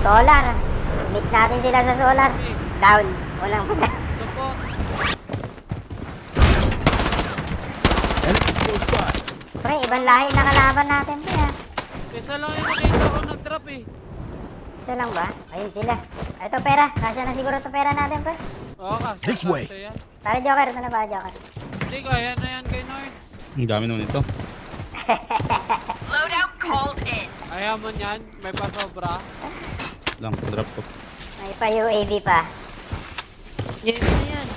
Solar. Meet natin sila sa solar. Down. Walang pala. Support. Enemies close by. Pre, ibang lahi na kalaban natin, pre, ha? Isa lang yung nakita ko nag-drop eh. Isa lang ba? Ayun sila. Ito pera. Kasya na siguro ito pera natin, pre. Oo, kasi This way. yan. Para Joker. Ito na ba, Joker? Hindi, kaya na yan kay Nords. Ang dami naman ito. Loadout called in. Ayaw mo niyan, may pasobra. Lang, drop ko. May pa UAV pa. Yan, yan.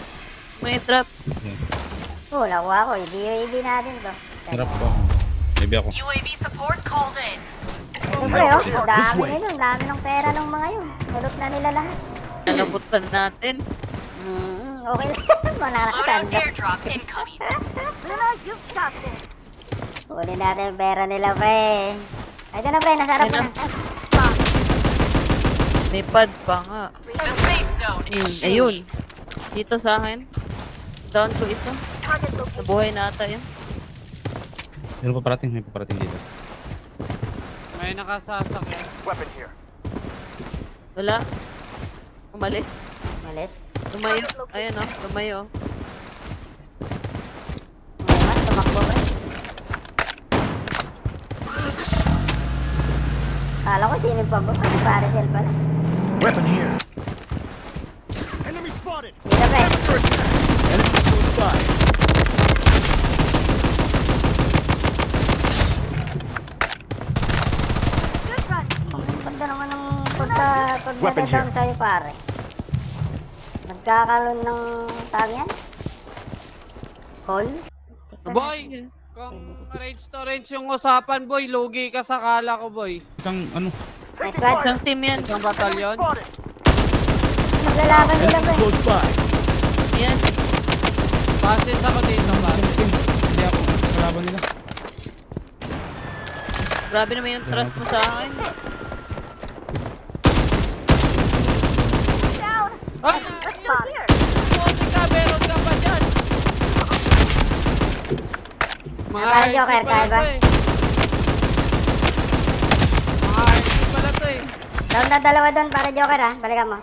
May trap. Okay. Oo, nakuha ko. UAV natin to. Drop ko. Maybe ako. UAV support called in. Ito, pre, oh. Ang dami This way. nila. Ang dami ng pera ng mga yun. Nalot na nila lahat. Nalabot pa natin. Okay lang. Loadout Manakasanda. airdrop incoming. Huli natin yung pera nila, pre. Ito na, pre. Nasa harap ko Ayun na. May pad pa nga. The safe zone is shifting. Ayun. Dito sa akin. Down ko isa. Nabuhay na ata yun. May paparating dito. May nakasasakyan. Wala. Umalis. Malis. Lumayo. Ayun o. Lumayo. Ngayon, tumakbo, pre. Kala ko sino pa ba? Paracel pala. Weapon here. Enemy spotted. Dito, pre. Enemies close by. Ang ganda naman ng Weapon pagdadadam here. sa'yo, pare. Nagkakaroon ng tawag yan? Call? Boy! Kung range to range yung usapan, boy, lugi ka sa kala ko, boy. Isang ano? Nice squad. Isang team yan. Isang batalyon. Maglalaban sila, Enemies pre. close by. Yan. Basis ako dito, basis. Hindi ako. Kalaban nila. Grabe naman yung trust mo sa akin. Ah! Puti ka, meron ka pa dyan. Mga Para RC Joker, pala kaya ba? to eh. Mga RC pala to eh. Down na dalawa doon para Joker, ha? Balikan mo.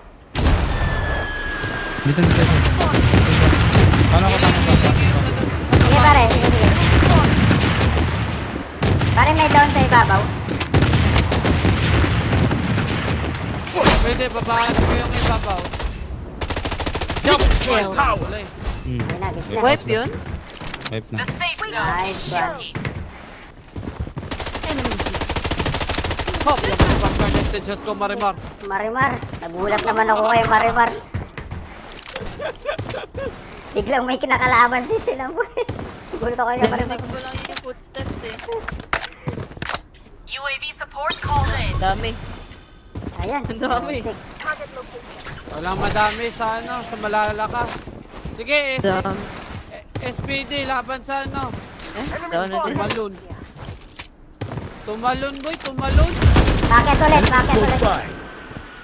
Dito. Paano ko? Sige, pare. Sige, sige. Pare, may down sa ibabaw. Pwede, babaan ko yung ibabaw. Jump! kill. Wala eh. Ayun na, bis na. Wipe yun? Wipe na. The safe zone Nice is one. shifting. Hop! Labas pa ka next Diyos ko, Marimar. Marimar. Nagulat naman ako kay Marimar. Biglang may kinakalaban si sila mo. Gulat ako kay Marimar. Narinig ko lang yung footsteps eh. UAV support called in. Dami. Ayan. Ang dami. Walang madami sa ano, sa malalakas. Sige, Dami. SPD, laban sa ano. Down na din. Tumalon. Tumalon, boy, tumalon. Bakit ulit, bakit Close ulit. by.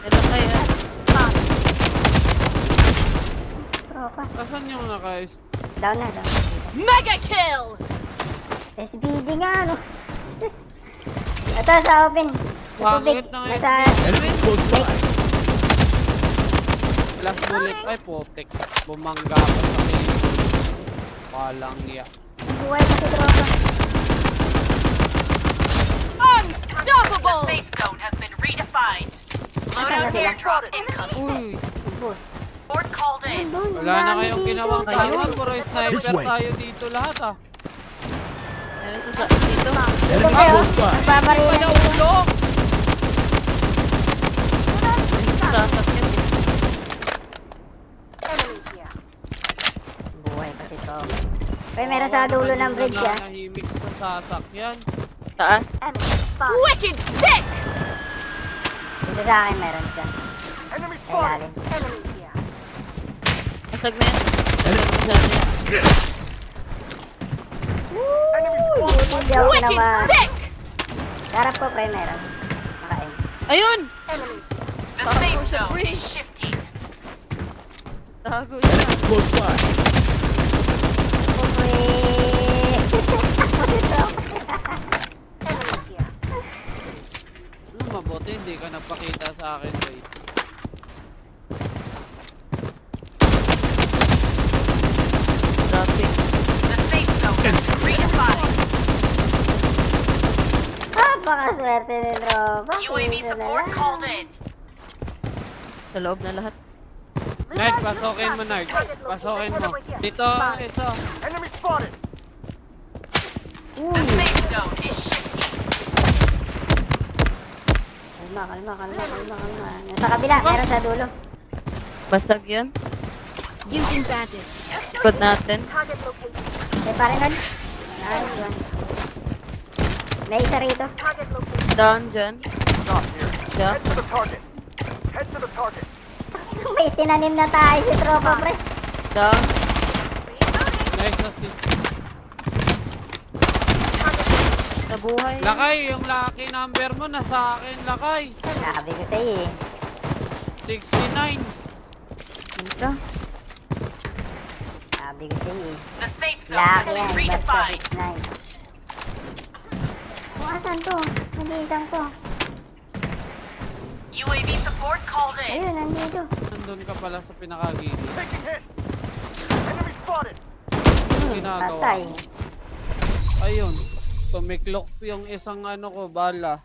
Meron kayo. Tropa. Asan yung nakais? Down na, down. Mega kill. SBD nga, no? Ito sa open. Sa tubig. Bakit ng Nasa... Enemies close by. Last bullet. Ay, potek. Bumangga pa sa akin. Walang iya. Buhay pa si tropa. Unstoppable. The safe zone has been redefined. Loadout sila? airdrop incoming. Uy. Boss. Support called in. Wala na kayong ginawang tama. Puro This sniper way. tayo dito lahat ah. Meron sa dito. Ito Enemies kayo. close by. Nagpaparilan Wala sila. ulo! Sasakyan. Buhay pa si tropa. Pero meron sa dulo ng bridge, ah. Nananahimik sa sasakyan. Taas. Wicked sick. Dito sa akin meron siya. Sa ilalim. Masag na yan. Enemy Buti hindi ako Wicked naman. sick. Harap ko, pre, meron. Nakain. Ayun! The safe zone is shifting. Tago siya. Enemies close by. mabuti hindi ka napakita sa akin, Ray. Traffic. The safe zone has been redefined. Pakaswerte ni tropa. UAV Piso na support lang. called in. Sa loob na lahat. Nard, pasokin mo, Nard. Pasokin mo. Dito, isa. The safe zone is shifting. Kalma. Nasa kabila, meron sa dulo. Basag yun. Using badges. Ikot natin. Okay, pare nun. Nice one. May isa rito. Down dyan. Siya. May tinanim na tayo si tropa, pre. Down. Nice assist. Nabuhay. Lakay, yung lucky number mo nasa akin, Lakay. Sabi ko sa'yo eh. 69. Ito. Sabi ko sa'yo eh. The safe zone has Laki been yan, basta redefined. 6'9". Kung asan to? Nandisang to. UAV support called in. Ayun, nandito. Nandun ka pala sa pinakagilid. Ginagawa Patay. mo. Ayun. Tumiklok yung isang ano ko, bala.